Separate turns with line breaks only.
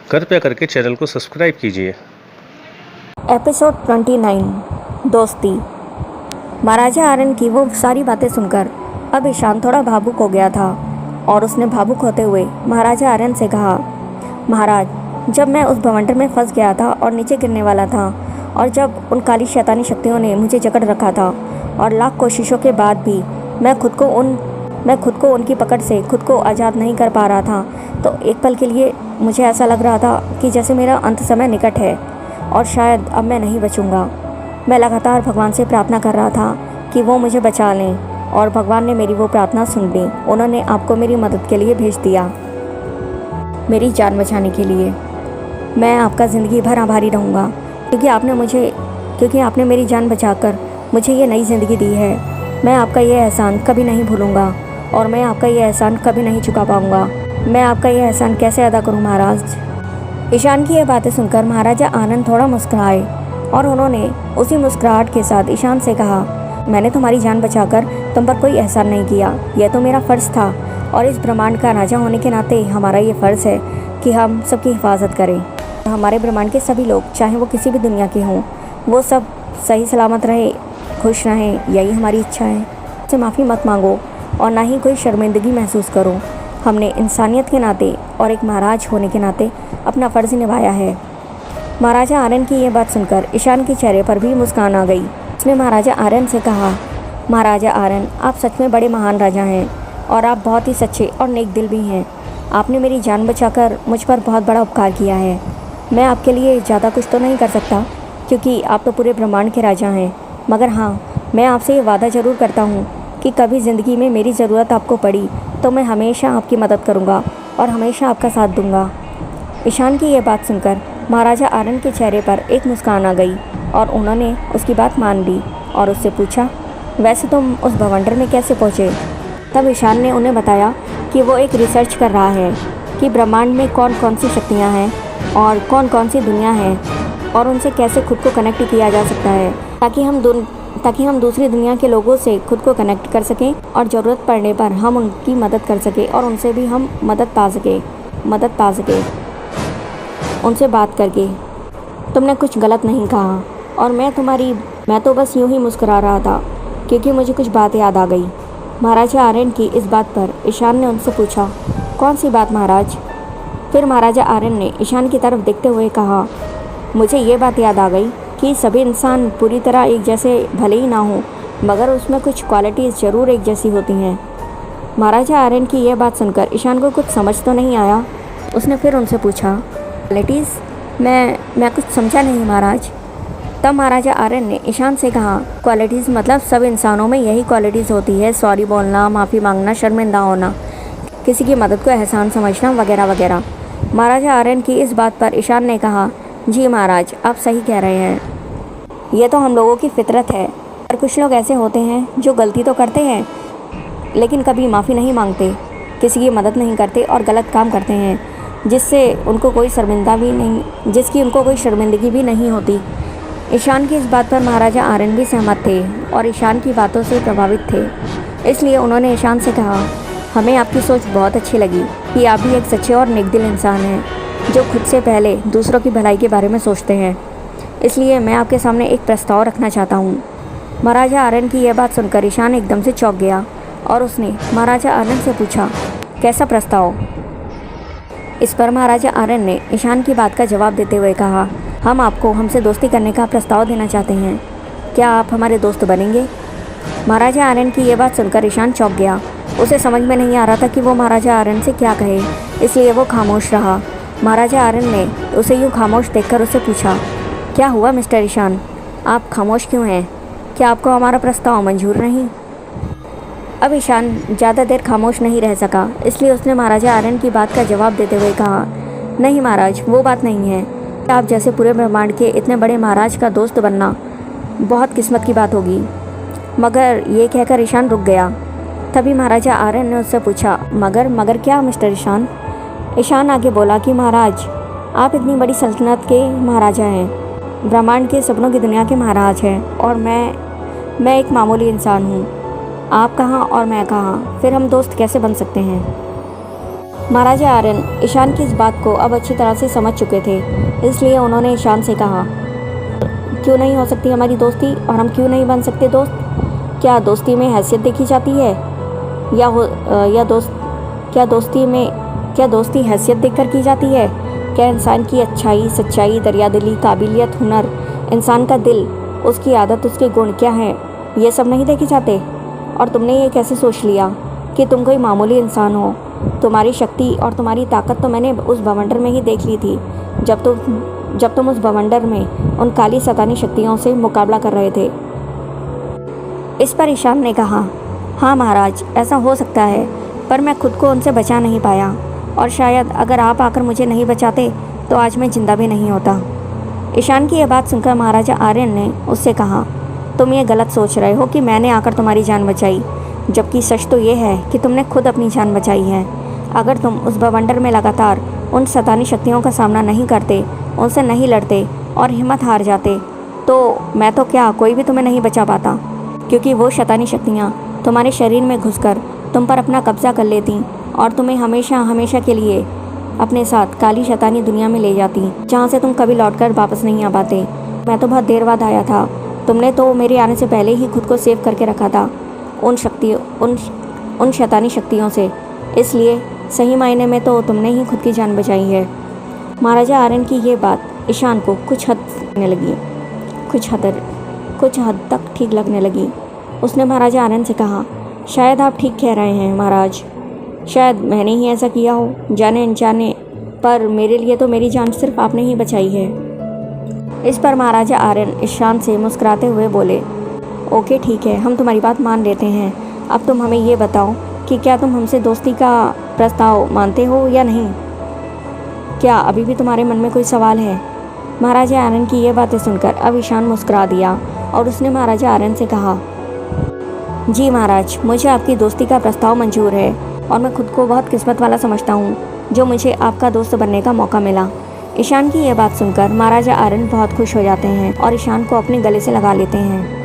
कृपया करके चैनल को सब्सक्राइब कीजिए।
एपिसोड 29 दोस्ती। महाराजा आर्यन की वो सारी बातें सुनकर अब ईशान थोड़ा भावुक हो गया था और उसने भावुक होते हुए महाराजा आर्यन से कहा, महाराज, जब मैं उस भवंडर में फंस गया था और नीचे गिरने वाला था और जब उन काली शैतानी शक्तियों ने मुझे जकड़ रखा था और लाख कोशिशों के बाद भी मैं खुद को उनकी पकड़ से खुद को आज़ाद नहीं कर पा रहा था, तो एक पल के लिए मुझे ऐसा लग रहा था कि जैसे मेरा अंत समय निकट है और शायद अब मैं नहीं बचूंगा। मैं लगातार भगवान से प्रार्थना कर रहा था कि वो मुझे बचा लें और भगवान ने मेरी वो प्रार्थना सुन ली। उन्होंने आपको मेरी मदद के लिए भेज दिया, मेरी जान बचाने के लिए। मैं आपका ज़िंदगी भर आभारी रहूँगा क्योंकि आपने मेरी जान बचाकर मुझे ये नई ज़िंदगी दी है। मैं आपका ये एहसान कभी नहीं भूलूँगा और मैं आपका ये एहसान कभी नहीं चुका पाऊँगा। मैं आपका ये एहसान कैसे अदा करूँ महाराज। ईशान की ये बातें सुनकर महाराजा आनंद थोड़ा मुस्कुराए और उन्होंने उसी मुस्कुराहट के साथ ईशान से कहा, मैंने तुम्हारी जान बचाकर तुम पर कोई एहसान नहीं किया, यह तो मेरा फ़र्ज़ था और इस ब्रह्मांड का राजा होने के नाते हमारा ये फ़र्ज़ है कि हम सबकी हिफाजत करें। हमारे ब्रह्मांड के सभी लोग, चाहे वो किसी भी दुनिया के हों, वो सब सही सलामत रहे, खुश रहें, यही हमारी इच्छा है। उससे माफ़ी मत मांगो और ना ही कोई शर्मिंदगी महसूस करो। हमने इंसानियत के नाते और एक महाराज होने के नाते अपना फ़र्ज़ निभाया है। महाराजा आर्यन की यह बात सुनकर ईशान के चेहरे पर भी मुस्कान आ गई। उसने महाराजा आर्यन से कहा, महाराजा आर्यन, आप सच में बड़े महान राजा हैं और आप बहुत ही सच्चे और नेक दिल भी हैं। आपने मेरी जान बचाकर मुझ पर बहुत बड़ा उपकार किया है। मैं आपके लिए ज़्यादा कुछ तो नहीं कर सकता क्योंकि आप तो पूरे ब्रह्मांड के राजा हैं, मगर हाँ, मैं आपसे ये वादा ज़रूर करता हूँ कि कभी ज़िंदगी में मेरी ज़रूरत आपको पड़ी तो मैं हमेशा आपकी मदद करूँगा और हमेशा आपका साथ दूँगा। ईशान की यह बात सुनकर महाराजा आर्यन के चेहरे पर एक मुस्कान आ गई और उन्होंने उसकी बात मान ली और उससे पूछा, वैसे तुम उस भवंडर में कैसे पहुँचे? तब ईशान ने उन्हें बताया कि वो एक रिसर्च कर रहा है कि ब्रह्मांड में कौन कौन सी शक्तियाँ हैं और कौन कौन सी दुनिया हैं और उनसे कैसे खुद को कनेक्ट किया जा सकता है ताकि हम दूसरी दुनिया के लोगों से खुद को कनेक्ट कर सकें और ज़रूरत पड़ने पर हम उनकी मदद कर सकें और उनसे भी हम मदद पा सकें उनसे बात करके। तुमने कुछ गलत नहीं कहा और मैं तो बस यूं ही मुस्कुरा रहा था क्योंकि मुझे कुछ बात याद आ गई। महाराजा आर्यन की इस बात पर ईशान ने उनसे पूछा, कौन सी बात महाराज? फिर महाराजा आर्यन ने ईशान की तरफ देखते हुए कहा, मुझे ये बात याद आ गई कि सभी इंसान पूरी तरह एक जैसे भले ही ना हो, मगर उसमें कुछ क्वालिटीज़ ज़रूर एक जैसी होती हैं। महाराजा आर्यन की यह बात सुनकर ईशान को कुछ समझ तो नहीं आया। उसने फिर उनसे पूछा, क्वालिटीज़? मैं कुछ समझा नहीं महाराज। तब महाराजा आर्यन ने ईशान से कहा, क्वालिटीज़ मतलब सब इंसानों में यही क्वालिटीज़ होती है, सॉरी बोलना, माफ़ी मांगना, शर्मिंदा होना, किसी की मदद को एहसान समझना, वगैरह वगैरह। महाराजा आर्यन की इस बात पर ईशान ने कहा, जी महाराज, आप सही कह रहे हैं, यह तो हम लोगों की फितरत है। पर कुछ लोग ऐसे होते हैं जो गलती तो करते हैं लेकिन कभी माफ़ी नहीं मांगते, किसी की मदद नहीं करते और गलत काम करते हैं जिसकी उनको कोई शर्मिंदगी भी नहीं होती। ईशान की इस बात पर महाराजा आर्यन भी सहमत थे और ईशान की बातों से प्रभावित थे। इसलिए उन्होंने ईशान से कहा, हमें आपकी सोच बहुत अच्छी लगी कि आप भी एक सच्चे और नेक दिल इंसान हैं जो खुद से पहले दूसरों की भलाई के बारे में सोचते हैं। इसलिए मैं आपके सामने एक प्रस्ताव रखना चाहता हूँ। महाराजा आर्यन की यह बात सुनकर ईशान एकदम से चौंक गया और उसने महाराजा आर्यन से पूछा, कैसा प्रस्ताव? इस पर महाराजा आर्यन ने ईशान की बात का जवाब देते हुए कहा, हम आपको हमसे दोस्ती करने का प्रस्ताव देना चाहते हैं, क्या आप हमारे दोस्त बनेंगे? महाराजा आर्यन की यह बात सुनकर ईशान चौंक गया। उसे समझ में नहीं आ रहा था कि वो महाराजा आर्यन से क्या कहे, इसलिए वो खामोश रहा। महाराजा आर्यन ने उसे यूँ खामोश देखकर उससे पूछा, क्या हुआ मिस्टर ईशान, आप खामोश क्यों हैं? क्या आपको हमारा प्रस्ताव मंजूर नहीं? अब ईशान ज़्यादा देर खामोश नहीं रह सका, इसलिए उसने महाराजा आर्यन की बात का जवाब देते हुए कहा, नहीं महाराज, वो बात नहीं है। आप जैसे पूरे ब्रह्मांड के इतने बड़े महाराज का दोस्त बनना बहुत किस्मत की बात होगी। मगर ये कहकर ईशान रुक गया। तभी महाराजा आर्यन ने उससे पूछा, मगर क्या मिस्टर ईशान? ईशान आगे बोला कि महाराज, आप इतनी बड़ी सल्तनत के महाराजा हैं, ब्रह्मांड के सपनों की दुनिया के महाराज हैं और मैं एक मामूली इंसान हूँ। आप कहाँ और मैं कहाँ, फिर हम दोस्त कैसे बन सकते हैं? महाराजा आर्यन ईशान की इस बात को अब अच्छी तरह से समझ चुके थे, इसलिए उन्होंने ईशान से कहा, क्यों नहीं हो सकती हमारी दोस्ती और हम क्यों नहीं बन सकते दोस्त? क्या दोस्ती में हैसियत देखी जाती है क्या दोस्ती हैसियत देखकर की जाती है? क्या इंसान की अच्छाई, सच्चाई, दरियादिली, काबिलियत, हुनर, इंसान का दिल, उसकी आदत, उसके गुण क्या हैं, ये सब नहीं देखे जाते? और तुमने ये कैसे सोच लिया कि तुम कोई मामूली इंसान हो? तुम्हारी शक्ति और तुम्हारी ताकत तो मैंने उस बवंडर में ही देख ली थी, जब तुम उस बवंडर में उन काली शैतानी शक्तियों से मुकाबला कर रहे थे। इस पर ईशान ने कहा, हाँ महाराज, ऐसा हो सकता है, पर मैं खुद को उनसे बचा नहीं पाया, और शायद अगर आप आकर मुझे नहीं बचाते तो आज मैं जिंदा भी नहीं होता। ईशान की यह बात सुनकर महाराजा आर्यन ने उससे कहा, तुम ये गलत सोच रहे हो कि मैंने आकर तुम्हारी जान बचाई, जबकि सच तो ये है कि तुमने खुद अपनी जान बचाई है। अगर तुम उस बवंडर में लगातार उन शैतानी शक्तियों का सामना नहीं करते, उनसे नहीं लड़ते और हिम्मत हार जाते, तो मैं तो क्या, कोई भी तुम्हें नहीं बचा पाता, क्योंकि वो शैतानी शक्तियाँ तुम्हारे शरीर में घुसकर तुम पर अपना कब्जा कर लेती और तुम्हें हमेशा हमेशा के लिए अपने साथ काली शैतानी दुनिया में ले जाती, जहाँ से तुम कभी लौटकर वापस नहीं आ पाते। मैं तो बहुत देर बाद आया था, तुमने तो मेरे आने से पहले ही खुद को सेव करके रखा था उन शैतानी शक्तियों से, इसलिए सही मायने में तो तुमने ही खुद की जान बचाई है। महाराजा आर्यन की ये बात ईशान को कुछ हद तक ठीक लगने लगी। उसने महाराजा आर्यन से कहा, शायद आप ठीक कह रहे हैं महाराज, शायद मैंने ही ऐसा किया हो जाने अनजाने, पर मेरे लिए तो मेरी जान सिर्फ आपने ही बचाई है। इस पर महाराजा आर्यन ईशान से मुस्कुराते हुए बोले, ओके ठीक है, हम तुम्हारी बात मान लेते हैं। अब तुम हमें ये बताओ कि क्या तुम हमसे दोस्ती का प्रस्ताव मानते हो या नहीं? क्या अभी भी तुम्हारे मन में कोई सवाल है? महाराजा आर्यन की ये बातें सुनकर अब ईशान मुस्कुरा दिया और उसने महाराजा आर्यन से कहा, जी महाराज, मुझे आपकी दोस्ती का प्रस्ताव मंजूर है और मैं खुद को बहुत किस्मत वाला समझता हूँ जो मुझे आपका दोस्त बनने का मौका मिला। ईशान की यह बात सुनकर महाराजा आर्यन बहुत खुश हो जाते हैं और ईशान को अपने गले से लगा लेते हैं।